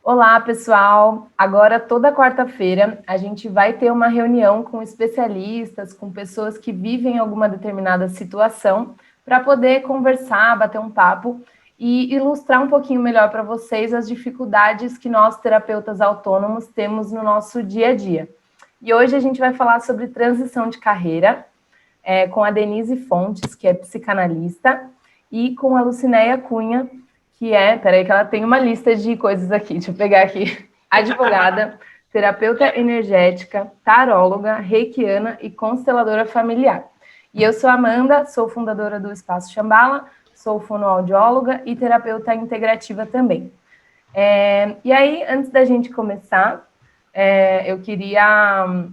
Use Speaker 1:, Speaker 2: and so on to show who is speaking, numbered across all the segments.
Speaker 1: Olá, pessoal! Agora, toda quarta-feira, a gente vai ter uma reunião com especialistas, com pessoas que vivem alguma determinada situação, para poder conversar, bater um papo e ilustrar um pouquinho melhor para vocês as dificuldades que nós, terapeutas autônomos, temos no nosso dia a dia. E hoje a gente vai falar sobre transição de carreira, com a Denise Fontes, que é psicanalista, e com a Lucinéia Cunha, que é, peraí que ela tem uma lista de coisas aqui, deixa eu pegar aqui, advogada, terapeuta energética, taróloga, reikiana e consteladora familiar. E eu sou a Amanda, sou fundadora do Espaço Shambhala, sou fonoaudióloga e terapeuta integrativa também. E aí, antes da gente começar, eu queria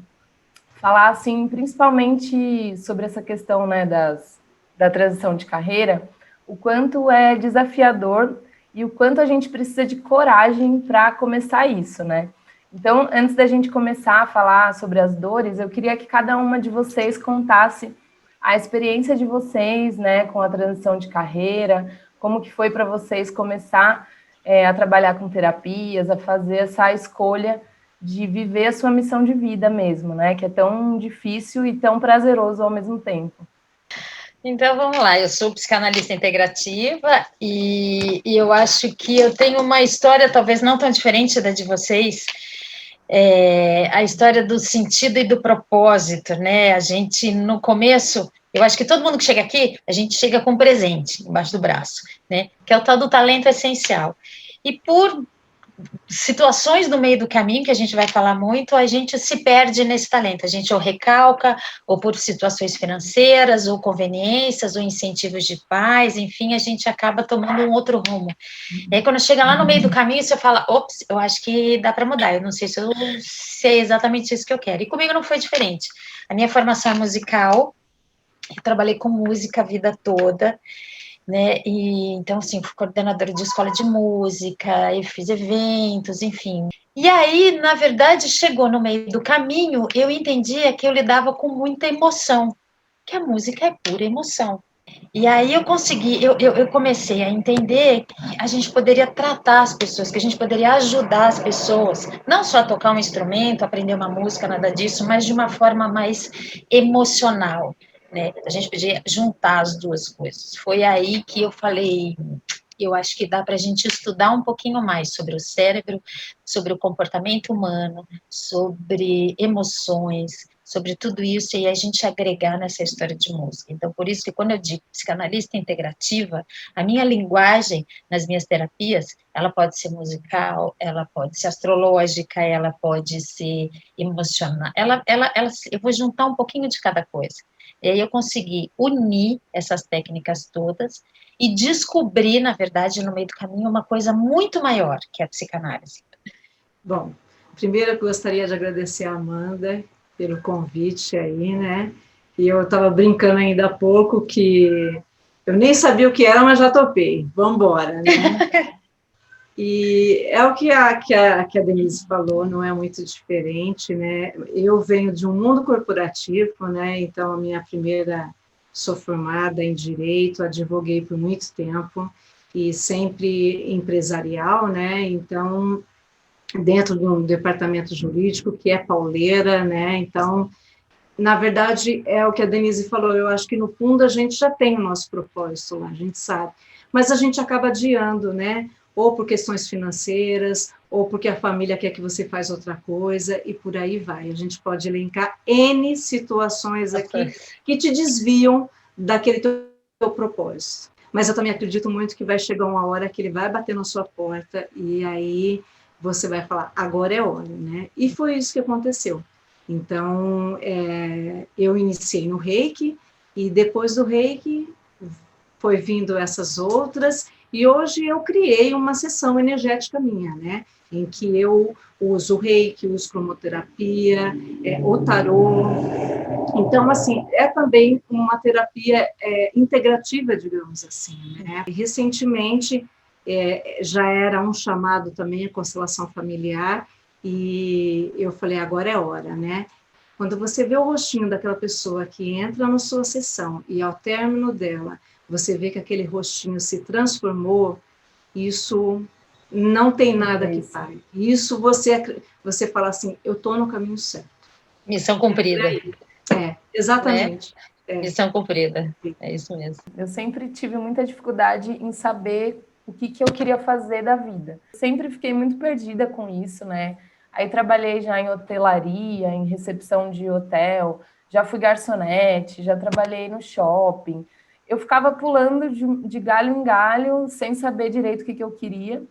Speaker 1: falar, assim, principalmente sobre essa questão, né, da transição de carreira, o quanto é desafiador e o quanto a gente precisa de coragem para começar isso, né? Então, antes da gente começar a falar sobre as dores, eu queria que cada uma de vocês contasse a experiência de vocês, né, com a transição de carreira, como que foi para vocês começar a trabalhar com terapias, a fazer essa escolha de viver a sua missão de vida mesmo, né? Que é tão difícil e tão prazeroso ao mesmo tempo.
Speaker 2: Então, vamos lá, eu sou psicanalista integrativa e eu acho que eu tenho uma história talvez não tão diferente da de vocês, a história do sentido e do propósito, né? A gente, no começo, eu acho que todo mundo que chega aqui, a gente chega com um presente embaixo do braço, né? Que é o tal do talento essencial. E por situações no meio do caminho, que a gente vai falar muito, a gente se perde nesse talento, a gente ou recalca, ou por situações financeiras, ou conveniências, ou incentivos de pais, enfim, a gente acaba tomando um outro rumo. E aí, quando chega lá no meio do caminho, você fala, ops, eu acho que dá para mudar, eu não sei se eu sei exatamente isso que eu quero. E comigo não foi diferente. A minha formação é musical, eu trabalhei com música a vida toda, né? E então, assim, fui coordenadora de escola de música, eu fiz eventos, enfim. E aí, na verdade, chegou no meio do caminho, eu entendia que eu lidava com muita emoção, que a música é pura emoção. E aí eu consegui, eu comecei a entender que a gente poderia tratar as pessoas, que a gente poderia ajudar as pessoas, não só a tocar um instrumento, aprender uma música, nada disso, mas de uma forma mais emocional, né? A gente podia juntar as duas coisas. Foi aí que eu falei, eu acho que dá para a gente estudar um pouquinho mais sobre o cérebro, sobre o comportamento humano, sobre emoções, sobre tudo isso e a gente agregar nessa história de música. Então, por isso que quando eu digo psicanalista integrativa, a minha linguagem nas minhas terapias, ela pode ser musical, ela pode ser astrológica, ela pode ser emocional, eu vou juntar um pouquinho de cada coisa. E aí eu consegui unir essas técnicas todas e descobrir, na verdade, no meio do caminho, uma coisa muito maior, que é a psicanálise.
Speaker 3: Bom, primeiro eu gostaria de agradecer a Amanda pelo convite aí, né? E eu estava brincando ainda há pouco que eu nem sabia o que era, mas já topei. Vamos embora, né? E é o que a Denise falou, não é muito diferente, né? Eu venho de um mundo corporativo, né? Então, a minha primeira, sou formada em Direito, advoguei por muito tempo, e sempre empresarial, né? Então, dentro de um departamento jurídico que é pauleira, né? Então, na verdade, é o que a Denise falou, eu acho que no fundo a gente já tem o nosso propósito lá, a gente sabe, mas a gente acaba adiando, né? Ou por questões financeiras, ou porque a família quer que você faça outra coisa, e por aí vai. A gente pode elencar N situações aqui que te desviam daquele teu propósito. Mas eu também acredito muito que vai chegar uma hora que ele vai bater na sua porta, e aí você vai falar, agora é hora, né? E foi isso que aconteceu. Então, eu iniciei no Reiki, e depois do Reiki foi vindo essas outras, e hoje eu criei uma sessão energética minha, né? Em que eu uso o Reiki, uso cromoterapia, o tarô. Então, assim, é também uma terapia integrativa, digamos assim, né? Recentemente, já era um chamado também a constelação familiar, e eu falei, agora é hora, né? Quando você vê o rostinho daquela pessoa que entra na sua sessão e ao término dela, você vê que aquele rostinho se transformou, isso não tem nada que pare. Isso você fala assim, eu estou no caminho certo.
Speaker 2: Missão cumprida.
Speaker 3: Exatamente.
Speaker 2: Né? Missão cumprida, é isso mesmo.
Speaker 1: Eu sempre tive muita dificuldade em saber o que eu queria fazer da vida. Sempre fiquei muito perdida com isso, né? Aí trabalhei já em hotelaria, em recepção de hotel, já fui garçonete, já trabalhei no shopping. Eu ficava pulando de galho em galho, sem saber direito o que eu queria,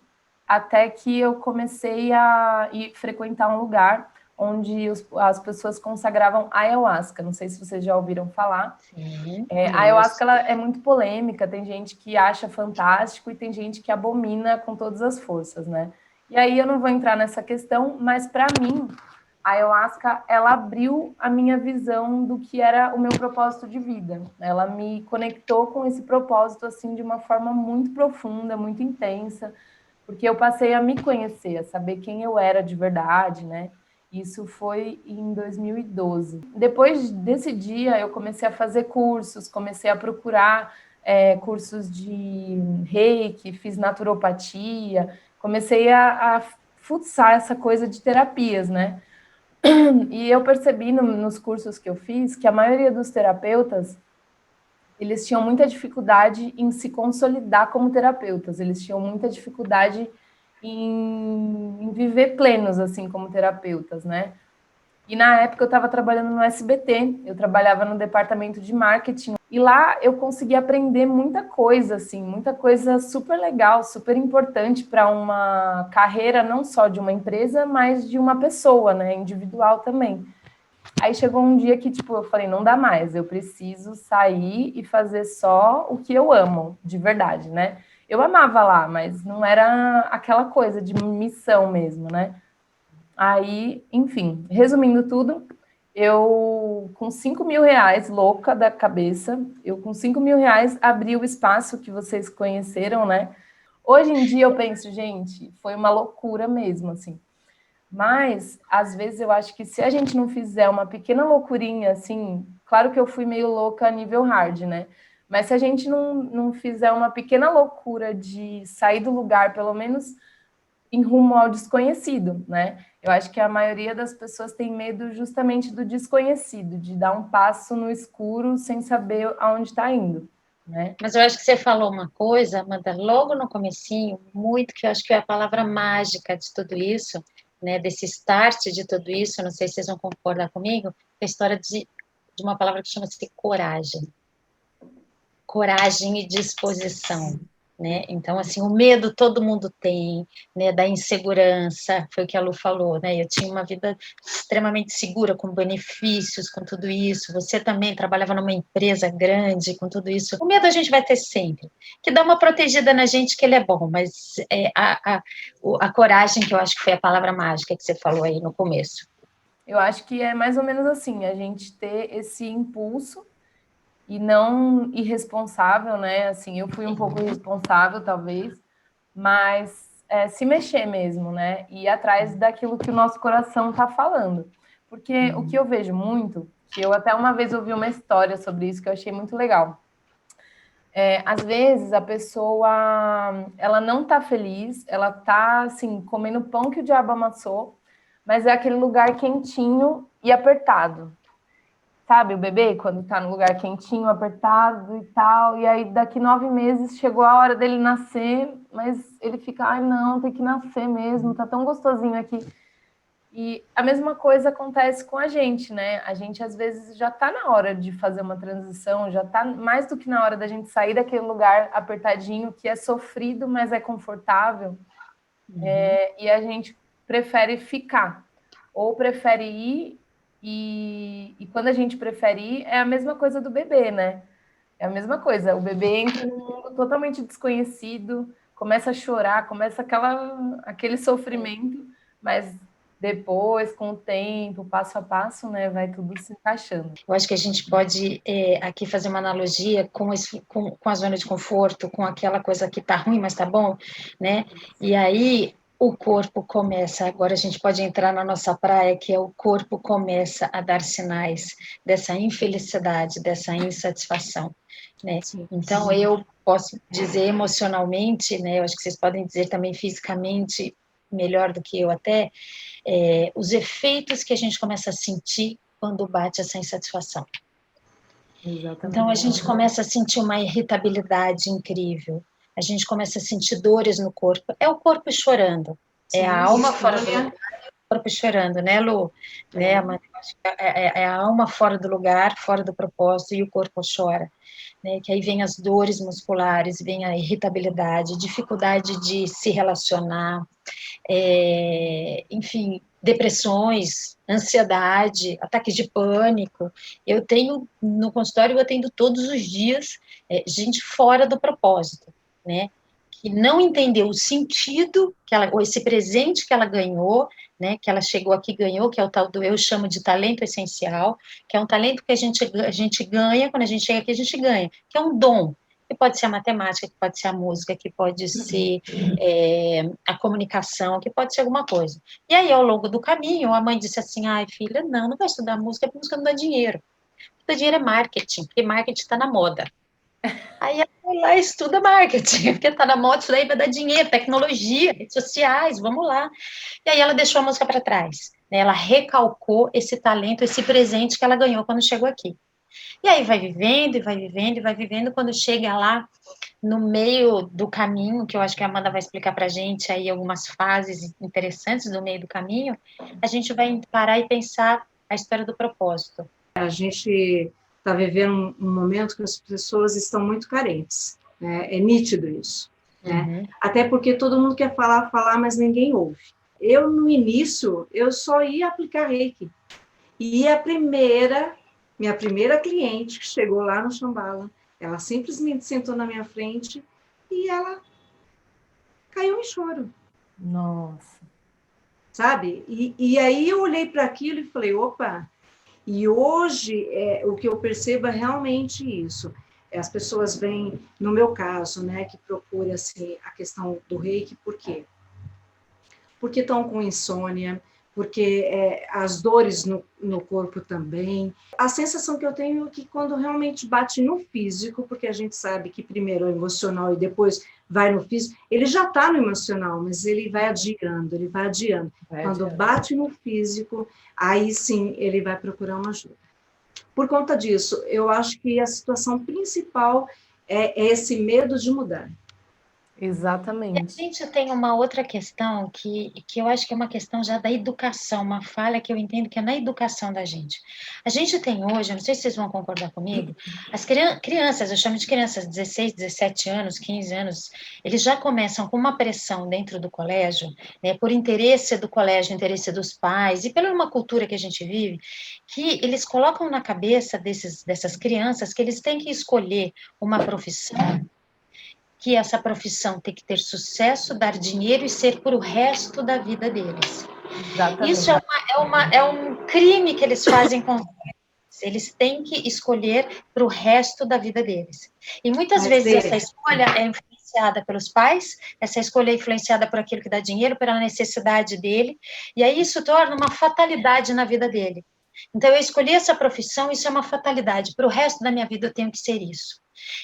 Speaker 1: até que eu comecei a ir frequentar um lugar onde as pessoas consagravam ayahuasca. Não sei se vocês já ouviram falar.
Speaker 2: Sim,
Speaker 1: A ayahuasca ela é muito polêmica, tem gente que acha fantástico e tem gente que abomina com todas as forças, né? E aí eu não vou entrar nessa questão, mas para mim, a ayahuasca, ela abriu a minha visão do que era o meu propósito de vida. Ela me conectou com esse propósito, assim, de uma forma muito profunda, muito intensa, porque eu passei a me conhecer, a saber quem eu era de verdade, né? Isso foi em 2012. Depois desse dia, eu comecei a fazer cursos, comecei a procurar cursos de reiki, fiz naturopatia, comecei a fuçar essa coisa de terapias, né? E eu percebi nos cursos que eu fiz que a maioria dos terapeutas, eles tinham muita dificuldade em se consolidar como terapeutas, eles tinham muita dificuldade em viver plenos, assim, como terapeutas, né? E na época eu estava trabalhando no SBT, eu trabalhava no departamento de marketing, e lá eu consegui aprender muita coisa, assim, muita coisa super legal, super importante para uma carreira não só de uma empresa, mas de uma pessoa, né, individual também. Aí chegou um dia que, tipo, eu falei, não dá mais, eu preciso sair e fazer só o que eu amo, de verdade, né? Eu amava lá, mas não era aquela coisa de missão mesmo, né? Aí, enfim, resumindo tudo, eu com 5.000 reais, louca da cabeça, eu com 5.000 reais abri o espaço que vocês conheceram, né? Hoje em dia eu penso, gente, foi uma loucura mesmo, assim. Mas, às vezes, eu acho que se a gente não fizer uma pequena loucurinha, assim, claro que eu fui meio louca a nível hard, né? Mas se a gente não fizer uma pequena loucura de sair do lugar, pelo menos em rumo ao desconhecido, né? Eu acho que a maioria das pessoas tem medo justamente do desconhecido, de dar um passo no escuro sem saber aonde está indo, né?
Speaker 2: Mas eu acho que você falou uma coisa, Amanda, logo no comecinho, muito, que eu acho que é a palavra mágica de tudo isso, né, desse start de tudo isso, não sei se vocês vão concordar comigo, é a história de uma palavra que chama-se coragem. Coragem e disposição. Né? Então, assim, o medo todo mundo tem, né, da insegurança, foi o que a Lu falou, né? Eu tinha uma vida extremamente segura, com benefícios, com tudo isso. Você também trabalhava numa empresa grande, com tudo isso. O medo a gente vai ter sempre, que dá uma protegida na gente, que ele é bom, mas a coragem, que eu acho que foi a palavra mágica que você falou aí no começo.
Speaker 1: Eu acho que é mais ou menos assim, a gente ter esse impulso e não irresponsável, né? Assim, eu fui um pouco irresponsável, talvez, mas se mexer mesmo, né? E ir atrás daquilo que o nosso coração está falando. Porque o que eu vejo muito, que eu até uma vez ouvi uma história sobre isso que eu achei muito legal. Às vezes a pessoa, ela não está feliz, ela está assim, comendo pão que o diabo amassou, mas é aquele lugar quentinho e apertado. Sabe, o bebê, quando tá no lugar quentinho, apertado e tal, e aí daqui 9 meses chegou a hora dele nascer, mas ele fica, ai não, tem que nascer mesmo, tá tão gostosinho aqui. E a mesma coisa acontece com a gente, né? A gente às vezes já tá na hora de fazer uma transição, já tá mais do que na hora da gente sair daquele lugar apertadinho, que é sofrido, mas é confortável, e a gente prefere ficar, ou prefere ir. E quando a gente prefere ir, é a mesma coisa do bebê, né? É a mesma coisa. O bebê entra num mundo totalmente desconhecido, começa a chorar, começa aquele sofrimento, mas depois, com o tempo, passo a passo, né, vai tudo se encaixando.
Speaker 2: Eu acho que a gente pode aqui fazer uma analogia com a zona de conforto, com aquela coisa que tá ruim, mas tá bom, né? E aí o corpo começa, agora a gente pode entrar na nossa praia, que é o corpo começa a dar sinais dessa infelicidade, dessa insatisfação, né?
Speaker 3: Sim.
Speaker 2: Então, eu posso dizer emocionalmente, né? Eu acho que vocês podem dizer também fisicamente, melhor do que eu até, os efeitos que a gente começa a sentir quando bate essa insatisfação.
Speaker 1: Exatamente.
Speaker 2: Então, a gente começa a sentir uma irritabilidade incrível, a gente começa a sentir dores no corpo, é o corpo chorando, é a alma fora do lugar, o corpo chorando, né, Lu? Né, Amanda? Eu acho que é a alma fora do lugar, fora do propósito, e o corpo chora. Né, que aí vem as dores musculares, vem a irritabilidade, dificuldade de se relacionar, enfim, depressões, ansiedade, ataques de pânico. Eu tenho, no consultório, eu atendo todos os dias gente fora do propósito, né? Que não entendeu o sentido que ela, ou esse presente que ela ganhou, né? Que ela chegou aqui e ganhou, que é o tal do, eu chamo de talento essencial, que é um talento que a gente ganha, quando a gente chega aqui, a gente ganha, que é um dom, que pode ser a matemática, que pode ser a música, que pode ser a comunicação, que pode ser alguma coisa. E aí, ao longo do caminho, a mãe disse assim, ai, filha, não vai estudar música, porque música não dá dinheiro. O que dá dinheiro é marketing, porque marketing está na moda. Aí ela vai lá e estuda marketing, porque está na moda, isso daí vai dar dinheiro, tecnologia, redes sociais, vamos lá. E aí ela deixou a música para trás, né? Ela recalcou esse talento, esse presente que ela ganhou quando chegou aqui. E aí vai vivendo, e vai vivendo, e vai vivendo, quando chega lá no meio do caminho, que eu acho que a Amanda vai explicar para a gente aí algumas fases interessantes do meio do caminho, a gente vai parar e pensar a história do propósito.
Speaker 3: A gente está vivendo um momento que as pessoas estão muito carentes, né? É nítido isso, né? Até porque todo mundo quer falar, mas ninguém ouve. Eu, no início, eu só ia aplicar reiki. E minha primeira cliente que chegou lá no Shambhala, ela simplesmente sentou na minha frente e ela caiu em choro.
Speaker 1: Nossa.
Speaker 3: Sabe? E aí eu olhei para aquilo e falei, opa. E hoje o que eu percebo é realmente isso. As pessoas vêm, no meu caso, né, que procura assim, a questão do reiki, por quê? Porque estão com insônia, porque as dores no corpo também. A sensação que eu tenho é que quando realmente bate no físico, porque a gente sabe que primeiro é o emocional e depois vai no físico, ele já está no emocional, mas ele vai adiando, ele vai adiando. Quando bate no físico, aí sim ele vai procurar uma ajuda. Por conta disso, eu acho que a situação principal é esse medo de mudar.
Speaker 1: Exatamente.
Speaker 2: E a gente tem uma outra questão que eu acho que é uma questão já da educação, uma falha que eu entendo que é na educação da gente. A gente tem hoje, eu não sei se vocês vão concordar comigo, as crianças, eu chamo de crianças, 16, 17 anos, 15 anos, eles já começam com uma pressão dentro do colégio, né, por interesse do colégio, interesse dos pais, e pela uma cultura que a gente vive, que eles colocam na cabeça dessas crianças que eles têm que escolher uma profissão, que essa profissão tem que ter sucesso, dar dinheiro e ser para o resto da vida deles.
Speaker 1: Exatamente.
Speaker 2: Isso é um crime que eles fazem com eles têm que escolher para o resto da vida deles. E muitas vezes essa escolha é influenciada pelos pais, essa escolha é influenciada por aquilo que dá dinheiro, pela necessidade dele, e aí isso torna uma fatalidade na vida dele. Então, eu escolhi essa profissão, isso é uma fatalidade. Para o resto da minha vida, eu tenho que ser isso.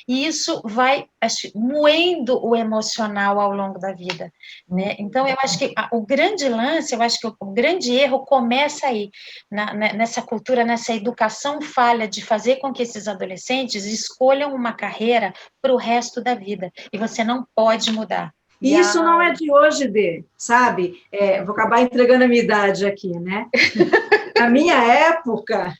Speaker 2: E isso vai moendo o emocional ao longo da vida, né? Então, eu acho que o grande lance, eu acho que o grande erro começa aí, nessa cultura, nessa educação falha de fazer com que esses adolescentes escolham uma carreira para o resto da vida. E você não pode mudar.
Speaker 3: E isso não é de hoje, Dê, sabe? Vou acabar entregando a minha idade aqui, né? Na minha época,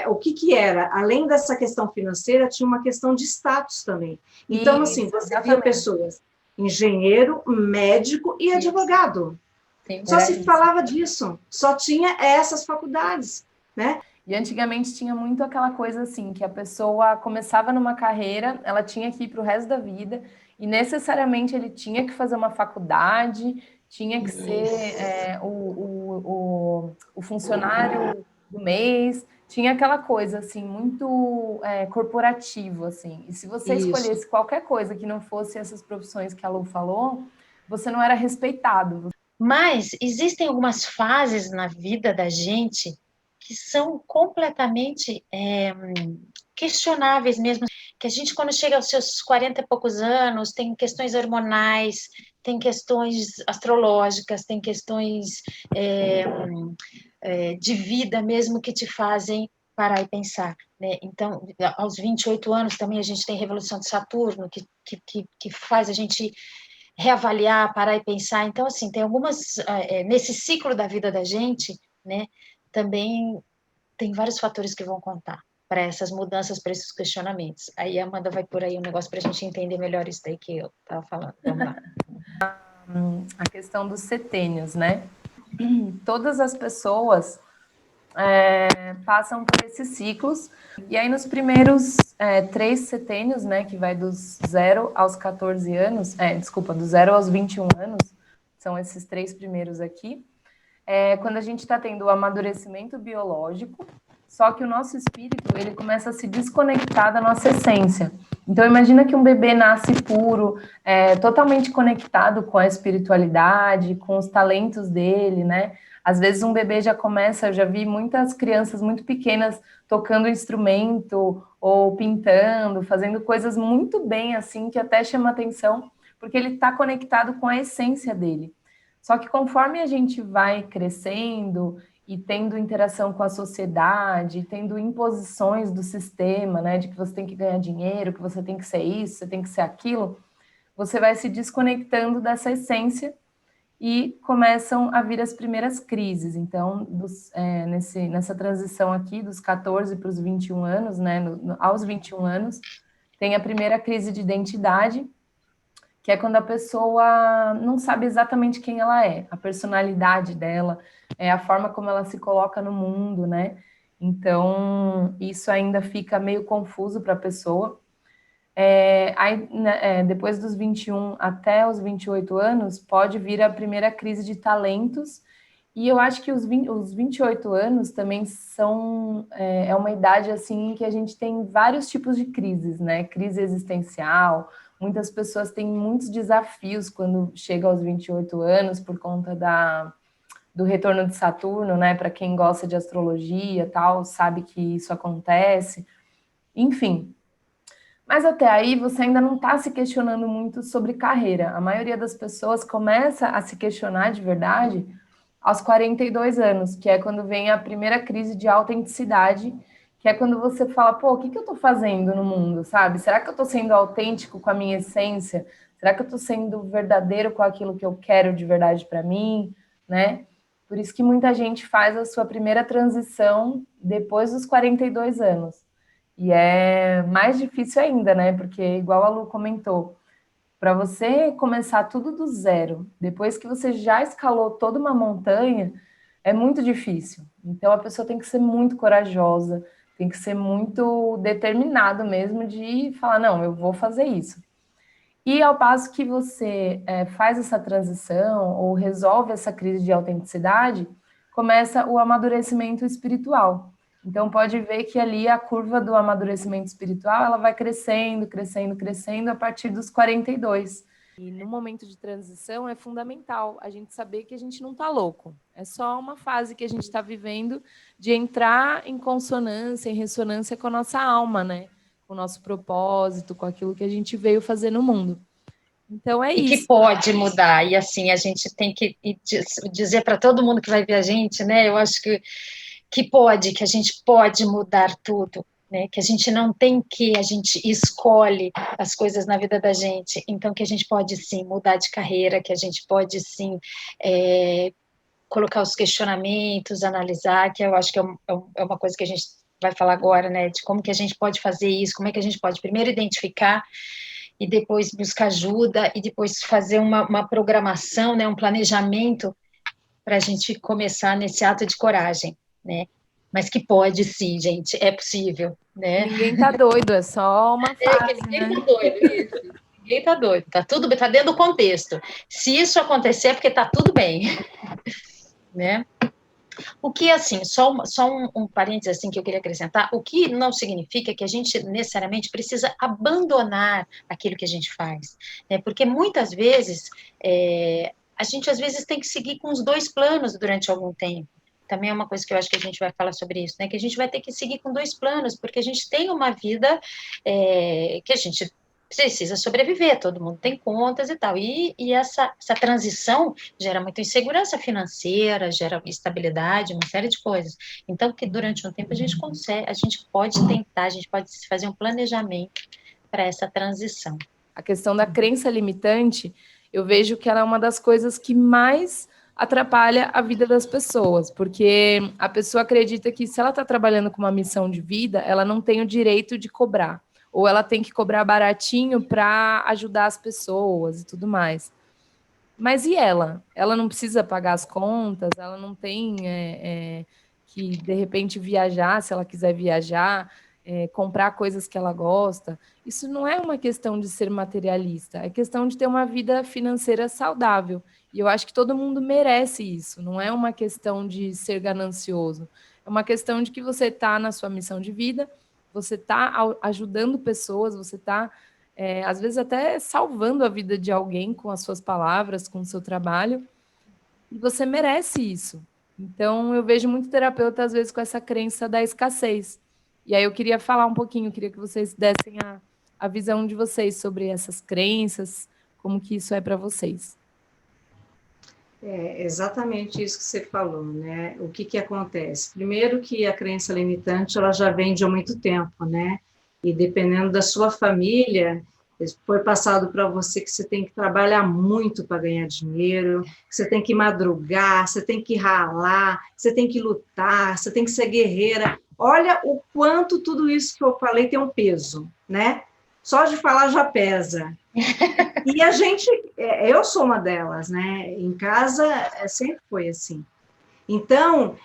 Speaker 3: o que era? Além dessa questão financeira, tinha uma questão de status também. Então, assim, você via pessoas, engenheiro, médico e advogado. Sim, só se falava disso, só tinha essas faculdades, né?
Speaker 1: E antigamente tinha muito aquela coisa assim, que a pessoa começava numa carreira, ela tinha que ir para o resto da vida, e necessariamente ele tinha que fazer uma faculdade, tinha que ser o funcionário do mês, tinha aquela coisa assim, muito corporativo, assim. E se você escolhesse qualquer coisa que não fosse essas profissões que a Lu falou, você não era respeitado.
Speaker 2: Mas existem algumas fases na vida da gente que são completamente questionáveis mesmo, que a gente, quando chega aos seus 40 e poucos anos, tem questões hormonais, tem questões astrológicas, tem questões de vida mesmo que te fazem parar e pensar, né? Então, aos 28 anos também a gente tem Revolução de Saturno, que faz a gente reavaliar, parar e pensar. Então, assim, tem algumas, nesse ciclo da vida da gente, né, também tem vários fatores que vão contar para essas mudanças, para esses questionamentos. Aí a Amanda vai por aí um negócio para a gente entender melhor isso daí que eu estava falando. Vamos lá.
Speaker 1: A questão dos setênios, né? Todas as pessoas passam por esses ciclos, e aí nos primeiros 3 setênios, né, que vai dos 0 aos 14 anos, do 0 aos 21 anos, são esses 3 primeiros aqui, quando a gente está tendo o amadurecimento biológico, só que o nosso espírito, ele começa a se desconectar da nossa essência. Então, imagina que um bebê nasce puro, totalmente conectado com a espiritualidade, com os talentos dele, né? Às vezes um bebê já começa, eu já vi muitas crianças muito pequenas tocando instrumento ou pintando, fazendo coisas muito bem, assim, que até chama atenção, porque ele está conectado com a essência dele. Só que conforme a gente vai crescendo e tendo interação com a sociedade, tendo imposições do sistema, né, de que você tem que ganhar dinheiro, que você tem que ser isso, você tem que ser aquilo, você vai se desconectando dessa essência e começam a vir as primeiras crises. Então, nessa transição aqui, dos 14 para os 21 anos, né, aos 21 anos, tem a primeira crise de identidade, que é quando a pessoa não sabe exatamente quem ela é, a personalidade dela, a forma como ela se coloca no mundo, né? Então, isso ainda fica meio confuso para a pessoa. Depois dos 21 até os 28 anos, pode vir a primeira crise de talentos, e eu acho que os 28 anos também são uma idade assim que a gente tem vários tipos de crises, né? Crise existencial, muitas pessoas têm muitos desafios quando chegam aos 28 anos por conta do retorno de Saturno, né? Para quem gosta de astrologia, tal, sabe que isso acontece. Enfim, mas até aí você ainda não está se questionando muito sobre carreira. A maioria das pessoas começa a se questionar de verdade aos 42 anos, que é quando vem a primeira crise de autenticidade, que é quando você fala, pô, o que eu estou fazendo no mundo, sabe? Será que eu estou sendo autêntico com a minha essência? Será que eu estou sendo verdadeiro com aquilo que eu quero de verdade para mim, né? Por isso que muita gente faz a sua primeira transição depois dos 42 anos. E é mais difícil ainda, né? Porque, igual a Lu comentou, para você começar tudo do zero, depois que você já escalou toda uma montanha, é muito difícil. Então, a pessoa tem que ser muito corajosa, tem que ser muito determinado mesmo de falar, não, eu vou fazer isso. E ao passo que você faz essa transição ou resolve essa crise de autenticidade, começa o amadurecimento espiritual. Então, pode ver que ali a curva do amadurecimento espiritual, ela vai crescendo, crescendo, crescendo a partir dos 42. E no momento de transição é fundamental a gente saber que a gente não está louco. É só uma fase que a gente está vivendo de entrar em consonância, em ressonância com a nossa alma, né? Com o nosso propósito, com aquilo que a gente veio fazer no mundo. Então é isso.
Speaker 2: E que pode mudar, e assim, a gente tem que dizer para todo mundo que vai ver a gente, né? Eu acho que a gente pode mudar tudo, né? Que a gente não tem que, a gente escolhe as coisas na vida da gente, então que a gente pode sim mudar de carreira, que a gente pode sim colocar os questionamentos, analisar, que eu acho que é uma coisa que a gente vai falar agora, né? De como que a gente pode fazer isso, como é que a gente pode primeiro identificar e depois buscar ajuda e depois fazer uma programação, né? Um planejamento para a gente começar nesse ato de coragem, né? Mas que pode sim, gente, é possível, né?
Speaker 1: Ninguém tá doido, é só uma fase,
Speaker 2: Ninguém
Speaker 1: né?
Speaker 2: tá doido, isso. Ninguém tá doido, tá tudo bem, tá dentro do contexto. Se isso acontecer é porque tá tudo bem, né? O que, assim, só um parênteses assim, que eu queria acrescentar, o que não significa que a gente necessariamente precisa abandonar aquilo que a gente faz, né? Porque muitas vezes, a gente às vezes tem que seguir com os dois planos durante algum tempo. Também é uma coisa que eu acho que a gente vai falar sobre isso, né? Que a gente vai ter que seguir com dois planos, porque a gente tem uma vida que a gente precisa sobreviver, todo mundo tem contas e tal. E essa transição gera muita insegurança financeira, gera instabilidade, uma série de coisas. Então, que durante um tempo a gente consegue, a gente pode tentar, a gente pode fazer um planejamento para essa transição.
Speaker 1: A questão da crença limitante, eu vejo que ela é uma das coisas que mais atrapalha a vida das pessoas, porque a pessoa acredita que se ela está trabalhando com uma missão de vida, ela não tem o direito de cobrar, ou ela tem que cobrar baratinho para ajudar as pessoas e tudo mais. Mas e ela? Ela não precisa pagar as contas, ela não tem que, de repente, viajar, se ela quiser viajar, comprar coisas que ela gosta. Isso não é uma questão de ser materialista, é questão de ter uma vida financeira saudável. E eu acho que todo mundo merece isso, não é uma questão de ser ganancioso, é uma questão de que você está na sua missão de vida, você está ajudando pessoas, você está às vezes até salvando a vida de alguém com as suas palavras, com o seu trabalho, e você merece isso. Então, eu vejo muito terapeuta, às vezes, com essa crença da escassez. E aí eu queria falar um pouquinho, queria que vocês dessem a visão de vocês sobre essas crenças, como que isso é para vocês.
Speaker 3: É exatamente isso que você falou, né? O que acontece? Primeiro que a crença limitante, ela já vem de há muito tempo, né? E dependendo da sua família, foi passado para você que você tem que trabalhar muito para ganhar dinheiro, que você tem que madrugar, você tem que ralar, você tem que lutar, você tem que ser guerreira. Olha o quanto tudo isso que eu falei tem um peso, né? Só de falar já pesa. E a gente, eu sou uma delas, né? Em casa sempre foi assim. Então,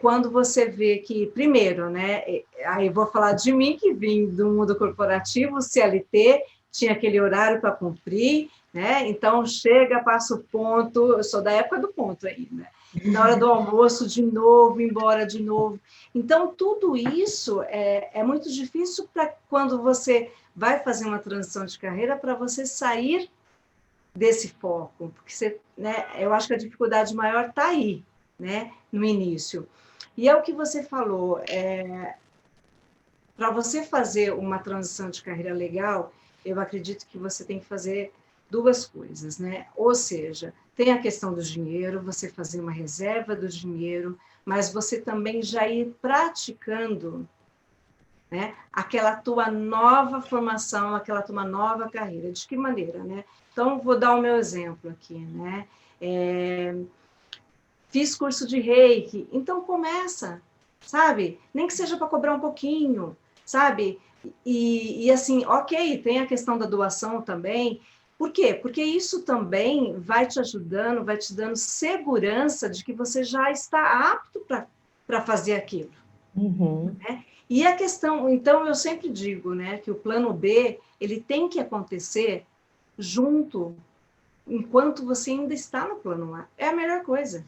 Speaker 3: quando você vê que, primeiro, né? Aí vou falar de mim, que vim do mundo corporativo, CLT, tinha aquele horário para cumprir, né? Então, chega, passa o ponto, eu sou da época do ponto ainda. Na hora do almoço, de novo, embora de novo. Então, tudo isso é muito difícil para quando você vai fazer uma transição de carreira, para você sair desse foco, porque você, né, eu acho que a dificuldade maior está aí, né, no início. E é o que você falou, para você fazer uma transição de carreira legal, eu acredito que você tem que fazer duas coisas, né? Ou seja, tem a questão do dinheiro, você fazer uma reserva do dinheiro, mas você também já ir praticando, né, aquela tua nova formação, aquela tua nova carreira. De que maneira, né? Então, vou dar o meu exemplo aqui, né? Fiz curso de Reiki, então começa, sabe? Nem que seja para cobrar um pouquinho, sabe? E assim, ok, tem a questão da doação também. Por quê? Porque isso também vai te ajudando, vai te dando segurança de que você já está apto para fazer aquilo.
Speaker 1: Uhum.
Speaker 3: Né? E a questão, então, eu sempre digo, né, que o plano B, ele tem que acontecer junto, enquanto você ainda está no plano A. É a melhor coisa.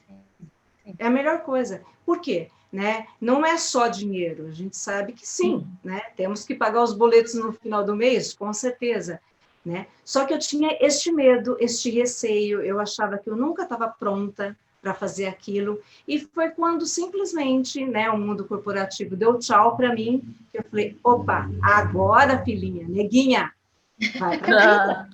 Speaker 3: É a melhor coisa. Por quê? Né? Não é só dinheiro, a gente sabe que sim, né? Temos que pagar os boletos no final do mês, com certeza. Né? Só que eu tinha este medo, este receio, eu achava que eu nunca estava pronta para fazer aquilo, e foi quando simplesmente, né, o mundo corporativo deu tchau para mim, que eu falei, opa, agora, filhinha, neguinha, vai para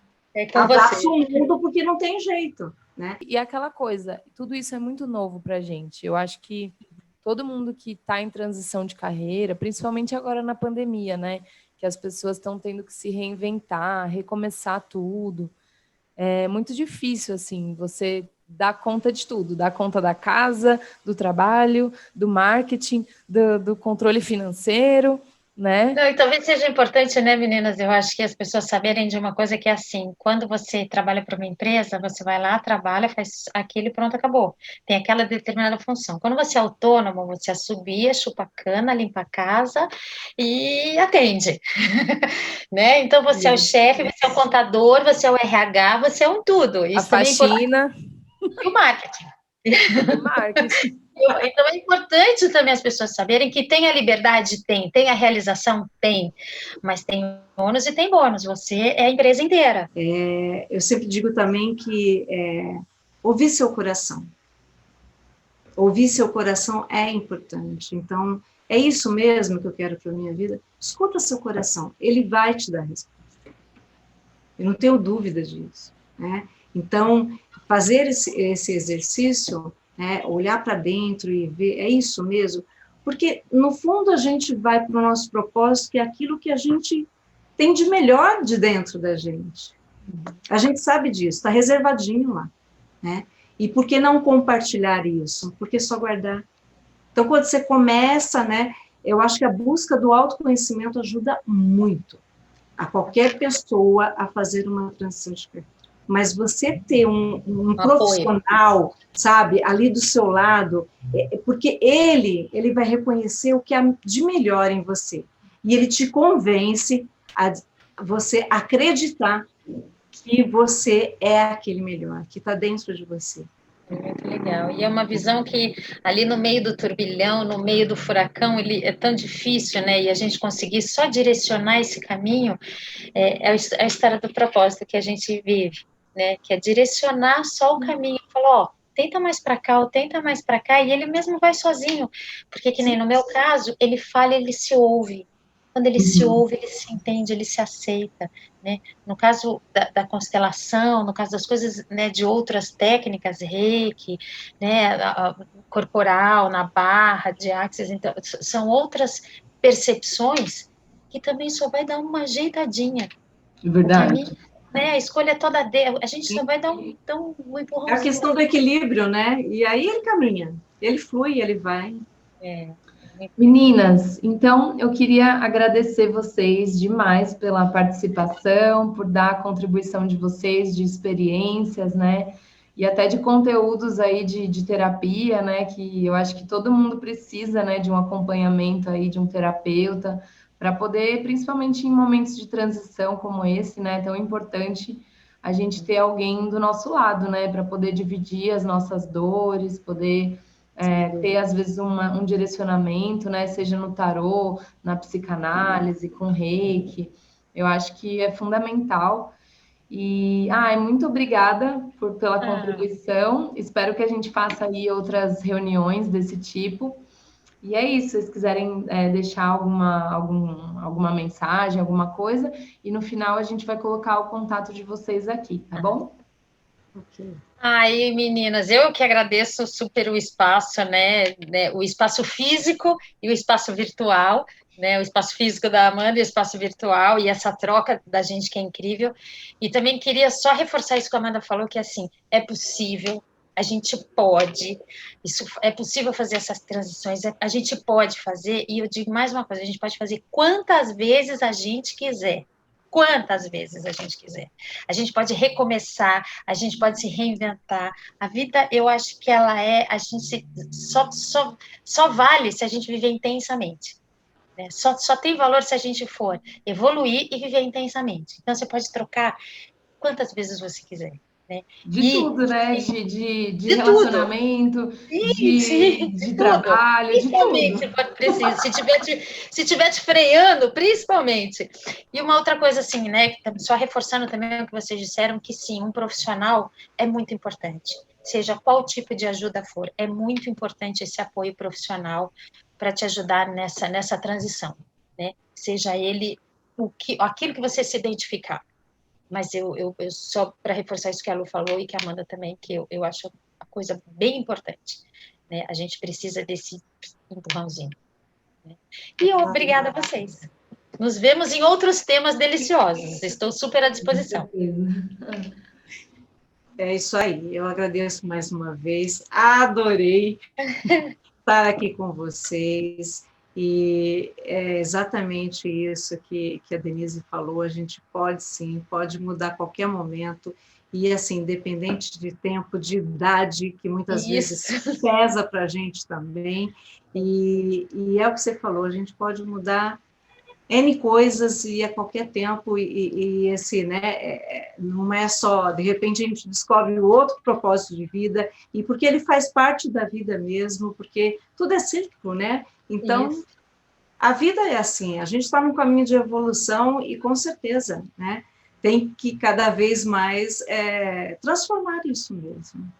Speaker 3: abraça o mundo, porque não tem jeito, né?
Speaker 1: E aquela coisa, tudo isso é muito novo para a gente, eu acho que todo mundo que está em transição de carreira, principalmente agora na pandemia, né, que as pessoas estão tendo que se reinventar, recomeçar tudo, é muito difícil, assim, você dar conta de tudo, dar conta da casa, do trabalho, do marketing, do controle financeiro, né?
Speaker 2: Não, e talvez seja importante, né, meninas? Eu acho que as pessoas saberem de uma coisa que é assim: quando você trabalha para uma empresa, você vai lá, trabalha, faz aquilo e pronto, acabou. Tem aquela determinada função. Quando você é autônomo, você assobia, chupa cana, limpa a casa e atende, né? Então você é o chefe, você é o contador, você é o RH, você é um tudo. Isso
Speaker 1: A
Speaker 2: também é importante.
Speaker 1: faxina.
Speaker 2: E o marketing.
Speaker 1: Marketing.
Speaker 2: Então, é importante também as pessoas saberem que tem a liberdade, tem a realização, tem, mas tem ônus e tem bônus, você é a empresa inteira.
Speaker 3: Eu sempre digo também que ouvir seu coração. Ouvir seu coração é importante. Então, é isso mesmo que eu quero para a minha vida? Escuta seu coração, ele vai te dar resposta. Eu não tenho dúvida disso, né? Então, fazer esse exercício, né, olhar para dentro e ver, é isso mesmo? Porque, no fundo, a gente vai para o nosso propósito, que é aquilo que a gente tem de melhor de dentro da gente. A gente sabe disso, está reservadinho lá, né? E por que não compartilhar isso? Por que só guardar? Então, quando você começa, né, eu acho que a busca do autoconhecimento ajuda muito a qualquer pessoa a fazer uma transição de carreira. Mas você ter um profissional, sabe, ali do seu lado, porque ele vai reconhecer o que há de melhor em você. E ele te convence a você acreditar que você é aquele melhor, que está dentro de você.
Speaker 2: Muito legal. E é uma visão que ali no meio do turbilhão, no meio do furacão, ele é tão difícil, né? E a gente conseguir só direcionar esse caminho é a história do propósito que a gente vive, né? Que é direcionar só o caminho. Falar, ó, tenta mais para cá, ou tenta mais para cá, e ele mesmo vai sozinho. Porque que nem no meu caso, ele fala, ele se ouve. Quando ele se ouve, ele se entende, ele se aceita, né? No caso da constelação, no caso das coisas, né, de outras técnicas, reiki, né, corporal, na barra, de axis, então, são outras percepções que também só vai dar uma ajeitadinha.
Speaker 1: Verdade.
Speaker 2: Né, a escolha é toda dele, a gente só vai dar um empurrãozinho.
Speaker 3: É a questão do equilíbrio, né? E aí ele caminha, ele flui, ele vai.
Speaker 1: Meninas, então eu queria agradecer vocês demais pela participação, por dar a contribuição de vocês, de experiências, né? E até de conteúdos aí de terapia, né? Que eu acho que todo mundo precisa, né? De um acompanhamento aí de um terapeuta, para poder, principalmente em momentos de transição como esse, né? Tão importante a gente ter alguém do nosso lado, né? Para poder dividir as nossas dores, poder ter, às vezes, um direcionamento, né? Seja no tarô, na psicanálise, com reiki. Eu acho que é fundamental. E, muito obrigada pela contribuição. Espero que a gente faça aí outras reuniões desse tipo. E é isso, se vocês quiserem deixar alguma mensagem, alguma coisa, e no final a gente vai colocar o contato de vocês aqui, tá bom?
Speaker 3: Ok.
Speaker 2: Aí, meninas, eu que agradeço super o espaço, né? O espaço físico e o espaço virtual, né? O espaço físico da Amanda e o espaço virtual, e essa troca da gente que é incrível. E também queria só reforçar isso que a Amanda falou, que assim, é possível, a gente pode, isso é possível fazer essas transições, a gente pode fazer, e eu digo mais uma coisa, a gente pode fazer quantas vezes a gente quiser. Quantas vezes a gente quiser. A gente pode recomeçar, a gente pode se reinventar. A vida, eu acho que ela a gente só vale se a gente viver intensamente. Né? Só tem valor se a gente for evoluir e viver intensamente. Então, você pode trocar quantas vezes você quiser. Né?
Speaker 1: Tudo, né? De relacionamento,
Speaker 2: sim,
Speaker 1: de trabalho, de tudo.
Speaker 2: Se for preciso, se tiver te freando, principalmente. E uma outra coisa, assim, né? Só reforçando também o que vocês disseram, que sim, um profissional é muito importante. Seja qual tipo de ajuda for, é muito importante esse apoio profissional para te ajudar nessa transição, né? Seja ele aquilo que você se identificar. Mas eu só para reforçar isso que a Lu falou e que a Amanda também, que eu acho a coisa bem importante. Né? A gente precisa desse empurrãozinho. Né? E obrigada a vocês. Nos vemos em outros temas deliciosos. Estou super à disposição.
Speaker 3: É isso aí. Eu agradeço mais uma vez. Adorei estar aqui com vocês. E é exatamente isso que a Denise falou, a gente pode sim, pode mudar a qualquer momento, e assim, independente de tempo, de idade, que muitas vezes pesa para a gente também, e é o que você falou, a gente pode mudar N coisas e a qualquer tempo, e esse, né, não é só, de repente a gente descobre outro propósito de vida, e porque ele faz parte da vida mesmo, porque tudo é cíclico, né? Então, isso. A vida é assim, a gente está num caminho de evolução e com certeza, né, tem que cada vez mais transformar isso mesmo.